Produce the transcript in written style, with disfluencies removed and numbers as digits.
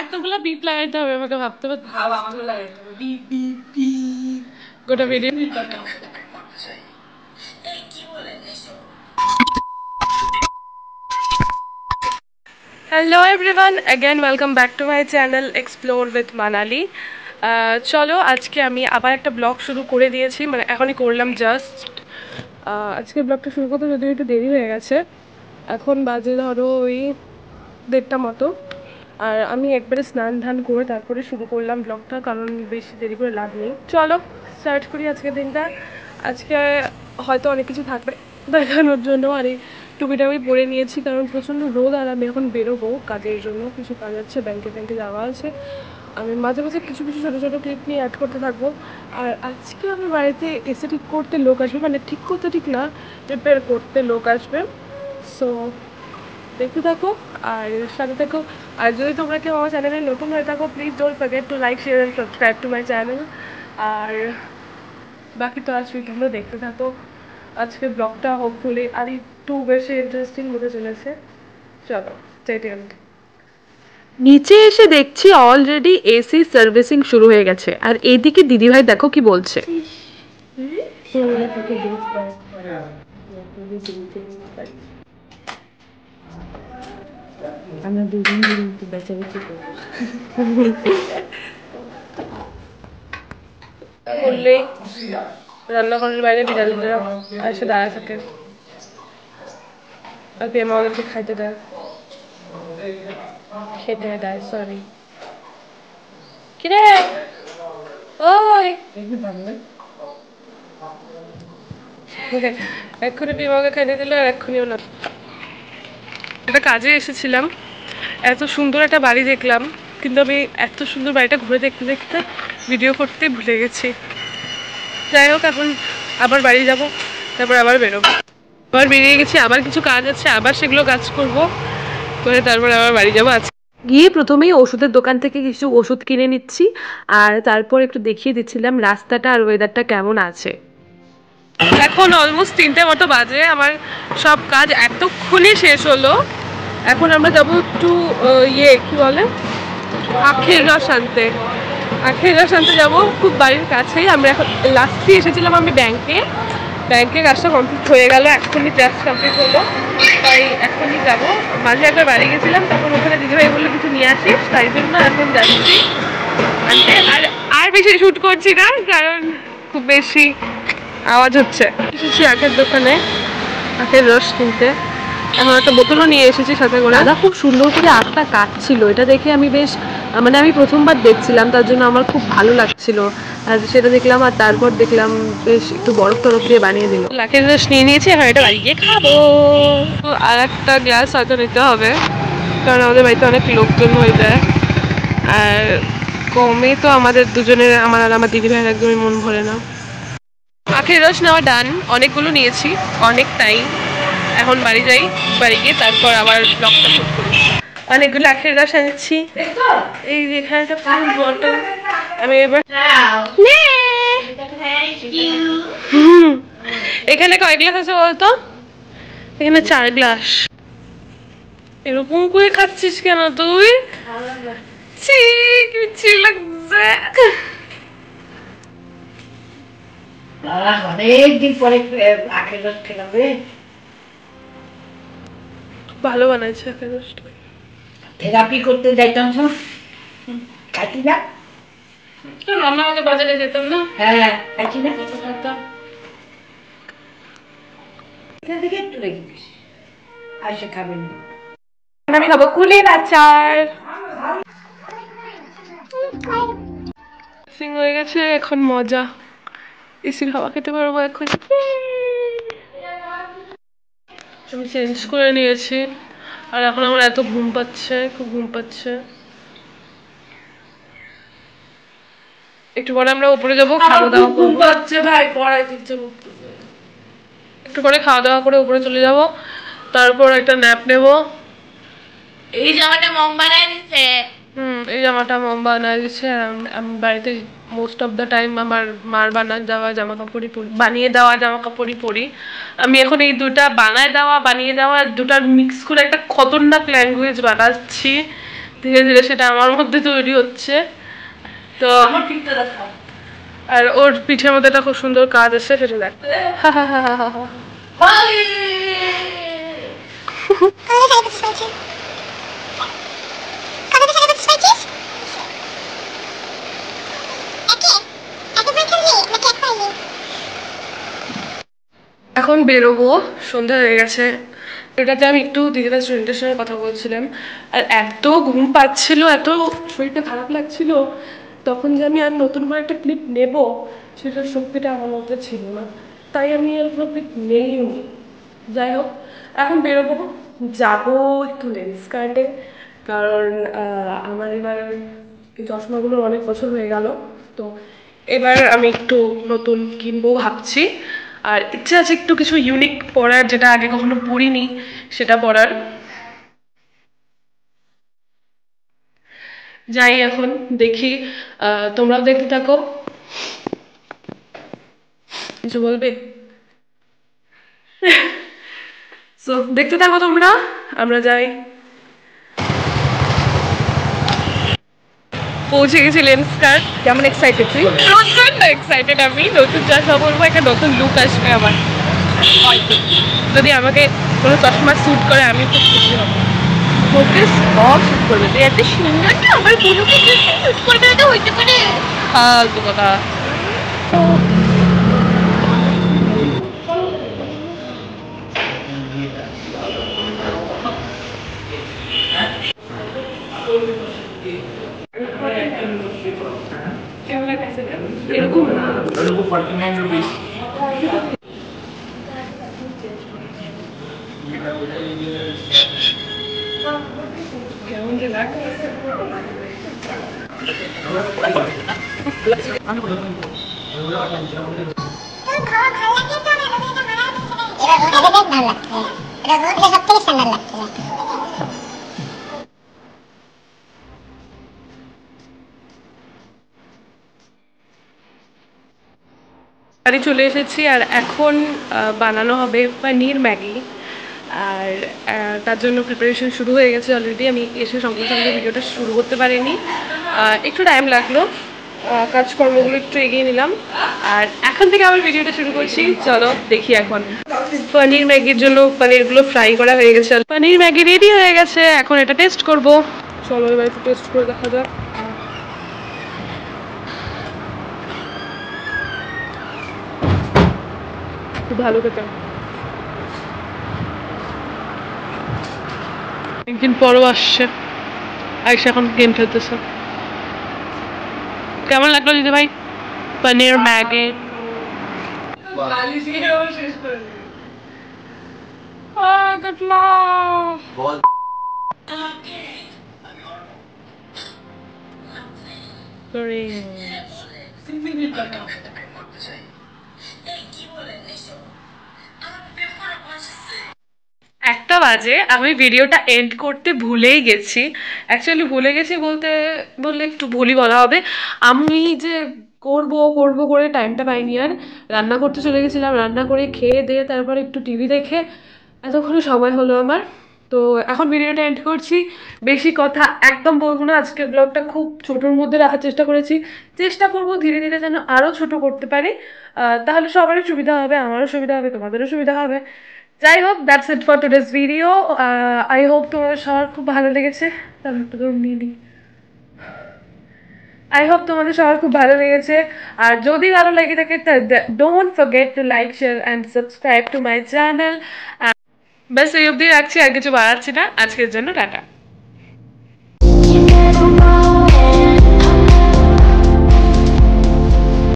এতগুলো বিপ লাগাইতে হবে আমাকে ভাবতে গোটা video. Hello everyone, again welcome back to my channel explore with Manali. চলো আজকে আমি আবার একটা ব্লগ শুরু করে দিয়েছি, মানে এখনই করলাম জাস্ট। আজকে ব্লগটা শুরু করতে যদিও একটু দেরি হয়ে গেছে, এখন বাজে ধরো ওই 1:30 মতো। আর আমি একবারে স্নান ধান করে তারপরে শুরু করলাম ব্লগটা, কারণ বেশি দেরি করে লাভ নেই। চলো স্টার্ট করি আজকের দিনটা। আজকে হয়তো অনেক কিছু থাকবে দেখানোর জন্য, আর এই টুপিটা আমি পরে নিয়েছি কারণ প্রচণ্ড রোদ, আর আমি এখন বেরোবো কাজের জন্য, কিছু কাজ আছে, ব্যাংকে যাওয়া আছে। আমি মাঝে মাঝে কিছু কিছু ছোটো ছোটো ক্লিপ নিয়ে অ্যাড করতে থাকবো। আর আজকে আমার বাড়িতে এসে ঠিক করতে লোক আসবে, মানে ঠিক করতে ঠিক না, রিপেয়ার করতে লোক আসবে। সো দেখতে থাকো আর সাথে থাকো। আর যদি তোমরা কেউ আমার চ্যানেলে নতুন হয়ে থাকো, please don't forget to like, share and subscribe to my channel. আর বাকি তো আজকে তোমরা দেখতে থাকো। আজকে ব্লগটা হোপফুলি আর একটু বেশি ইন্টারেস্টিং হতে চলেছে। চলো স্টে টিউনড। নিচে এসে দেখছি অলরেডি এসি সার্ভিসিং শুরু হয়ে গেছে, আর এইদিকে দিদিভাই দেখো কি বলছে। আমরা দুজন বেচাবেচি করবো বললেই রান্নাঘরের বাইরে বিড়ালরা এসে দাঁড়ায় থাকে, আর পেমা ওদেরকে খাইতে দেয়, খেতে দেয়, সরি। কিরে ওই এক্ষুনি পেমাকে খাইতে দিল, আর এক্ষুনিও না। একটা কাজে এসেছিলাম, এত সুন্দর একটা বাড়ি দেখলাম, কিন্তু আমি এত সুন্দর বাড়িটা ঘুরে দেখতে দেখতে ভিডিও করতে ভুলে গেছি। যাই হোক, এখন আবার বাড়ি যাব, তারপর আবার বেরোবো। আবার বেরিয়ে গেছি, আবার কিছু কাজ আছে, আবার সেগুলো কাজ করবো, করে তারপর আবার বাড়ি যাবো। আজকে গিয়ে প্রথমেই ওষুধের দোকান থেকে কিছু ওষুধ কিনে নিচ্ছি, আর তারপর একটু দেখিয়ে দিচ্ছিলাম রাস্তাটা আর ওয়েদারটা কেমন আছে। এখন অলমোস্ট 3টে মতো বাজে, আমার সব কাজ এতক্ষণে শেষ হলো। এখন আমরা যাবো একটু কি বলে, আখের রস আনতে। আখের রস আনতে যাবো, খুব বাড়ির কাছেই। আমরা এখন লাস্টে এসেছিলাম আমি ব্যাংকে কাজটা কমপ্লিট হয়ে গেল, এখনই জাস্ট কমপ্লিট হলো, তাই এখনই যাবো। মাঝে একবার বাড়ি গেছিলাম, তখন ওখানে দিদিভাই বললো কিছু নিয়ে আসিস, তাই জন্য এখন যাচ্ছি আনতে। আর বেশি শ্যুট করছি না, কারণ খুব বেশি আওয়াজ হচ্ছে। এসেছি আখের দোকানে আখের রস কিনতে, এখন একটা বোতলও নিয়ে এসেছি সাথে করে। দাদা খুব সুন্দর করে আখটা কাটছিল, এটা দেখে আমি বেশ, মানে আমি প্রথমবার দেখছিলাম, তার জন্য আমার খুব ভালো লাগছিল। আর সেটা দেখলাম, আর তারপর দেখলাম বেশ একটু বরফ তরফ দিয়ে বানিয়ে দিল। আখের রস নিয়ে নিয়েছি, এখন এটা বাড়ি গিয়ে খাবো। আর একটা গ্লাস হয়তো নিতে হবে, কারণ আমাদের বাড়িতে অনেক লোকজন হয়ে যায়, আর কমে তো আমাদের দুজনের, আমার আর আমার দিদিভাইয়ের একদমই মন ভরে না। আখের রস নেওয়া ডান, অনেকগুলো নিয়েছি, অনেক টাইম। এখন বাড়ি যাই, বাড়ি গিয়ে তারপর আবার ব্লগটা শুট করি। অনেকগুলো আখের রস এনেছি, এই এখানে একটা ফুল বটল। আমি এবার এখানে কয় গ্লাস আছে বলতো? এখানে 4 গ্লাস। এরকম করে খাচ্ছিস কেন তুই? ছি, কি মিষ্টি লাগছে। অনেকদিন পরে আখের রস খেলাম রে, ভালো বানাইছে আখের রসটা। থেরাপি করতে যাইতাম, খাইতি না? আমরা আমাকে বাজারে যেতাম না, হ্যাঁ খাইছি না, খাইতাম। এখান থেকে একটু রেখে দিস, আর সে খাবে না। আমি খাবো কুলের আচার। সিং হয়ে গেছে, এখন মজা, এসির হাওয়া খেতে পারবো এখন। আমি চেঞ্জ করে নিয়েছি, আর এখন আমার এত ঘুম পাচ্ছে, খুব ঘুম পাচ্ছে। একটু পরে আমরা উপরে যাবো, খাওয়া দাওয়া করবো। ভাই পড়াই দিচ্ছে, একটু পরে খাওয়া দাওয়া করে উপরে চলে যাব, তারপর একটা ন্যাপ নেব। এই জামাটা মম বানাই দিচ্ছে, এই জামাটা মম বানায় দিচ্ছে। আমি বাড়িতে মোস্ট অফ দ্য টাইম আমার মার বানিয়ে দেওয়া জামা কাপড়ই পরি। আমি এখন এই দুটা বানিয়ে দেওয়া দুটার মিক্স করে একটা খতরনাক ল্যাঙ্গুয়েজ বানাচ্ছি। ধীরে ধীরে সেটা আমার মধ্যে তৈরি হচ্ছে। তো আর ওর পিঠের মধ্যে একটা খুব সুন্দর কাজ আছে, সেটা দেখ। এখন বেরোবো, সন্ধ্যা হয়ে গেছে। এটাতে আমি একটু দিদিদার স্টুডেন্টের সঙ্গে কথা বলছিলাম, আর এত ঘুম পাচ্ছিল, এত শরীরটা খারাপ লাগছিল তখন যে আমি আর নতুন করে একটা ক্লিপ নেব সেটার শক্তিটা আমার মধ্যে ছিল না, তাই আমি আর কোনো ক্লিপ নেইনি। যাই হোক, এখন বেরোবো, যাবো একটু লেন্স কার্টে, কারণ আমার এবার এই চশমাগুলোর অনেক বছর হয়ে গেল। তো এবার আমি একটু নতুন কিনবো ভাবছি। আর ইচ্ছে আছে একটু কিছু ইউনিক পরার, যেটা আগে কখনো পরিনি সেটা পরার। যাই এখন দেখি, তোমরাও দেখতে থাকো। কিছু বলবে? সো দেখতে থাকো তোমরা, আমরা যাই। পৌঁছে গেছি লেন্সকার্ট। কেমন এক্সাইটেড তুই? প্রচন্ড এক্সাইটেড আমি। নতুন চশমা পরবো, একটা নতুন লুক আসবে আমার। যদি আমাকে কোনো চশমা স্যুট করে আমি খুব খুশি হব। ফোকাস সব শুট করবে, তুই এত সুন্দর না, আমার বুনুকে শুট করবে না হইতে পারে। ফালতু কথা। কেমন লাগছে এরকম? কেমন যে লাগছে। বাড়ি চলে এসেছি, আর এখন বানানো হবে পনির ম্যাগি। আর তার জন্য প্রিপারেশন শুরু হয়ে গেছে অলরেডি। আমি এসে সঙ্গে সঙ্গে ভিডিওটা শুরু করতে পারিনি, একটু টাইম লাগলো। কাজকর্মগুলো একটু এগিয়ে নিলাম, আর এখন থেকে আবার ভিডিওটা শুরু করছি। চলো দেখি। এখন পনির ম্যাগির জন্য পনিরগুলো ফ্রাই করা হয়ে গেছে, পনির ম্যাগি রেডি হয়ে গেছে। এখন এটা টেস্ট করব। চলো এবার একটু টেস্ট করে দেখা যাক। খুব ভালো খেতে। একদিন পরও আসছে, আইসা এখন গেম খেলতেছে। কেমন লাগলো দিদি ভাই পনির ম্যাগি? একটা বাজে, আমি ভিডিওটা এন্ড করতে ভুলেই গেছি। অ্যাকচুয়ালি ভুলে গেছি বলতে বললে একটু ভুলই বলা হবে। আমি যে করব করব করে টাইমটা পাইনি, আর রান্না করতে চলে গেছিলাম। রান্না করে খেয়ে দিয়ে তারপরে একটু টিভি দেখে এতক্ষণে সময় হলো আমার। তো এখন ভিডিওটা এন্ড করছি। বেশি কথা একদম বলবো না। আজকের ব্লগটা খুব ছোটোর মধ্যে রাখার চেষ্টা করেছি। চেষ্টা করবো ধীরে ধীরে যেন আরও ছোট করতে পারি, তাহলে সবারই সুবিধা হবে, আমারও সুবিধা হবে, তোমাদেরও সুবিধা হবে। যাই হোক, that's it for today's video. I hope তোমাদের সবার খুব ভালো লেগেছে। তাহলে একটু দম নিয়ে নিই। আই হোপ তোমাদের সবার খুব ভালো লেগেছে, আর যদি ভালো লেগে থাকে don't forget to like, share and subscribe to my channel. ব্যাস এই অবধি রাখছি, আর কিছু বাড়াচ্ছি না। আজকের জন্য টাটা।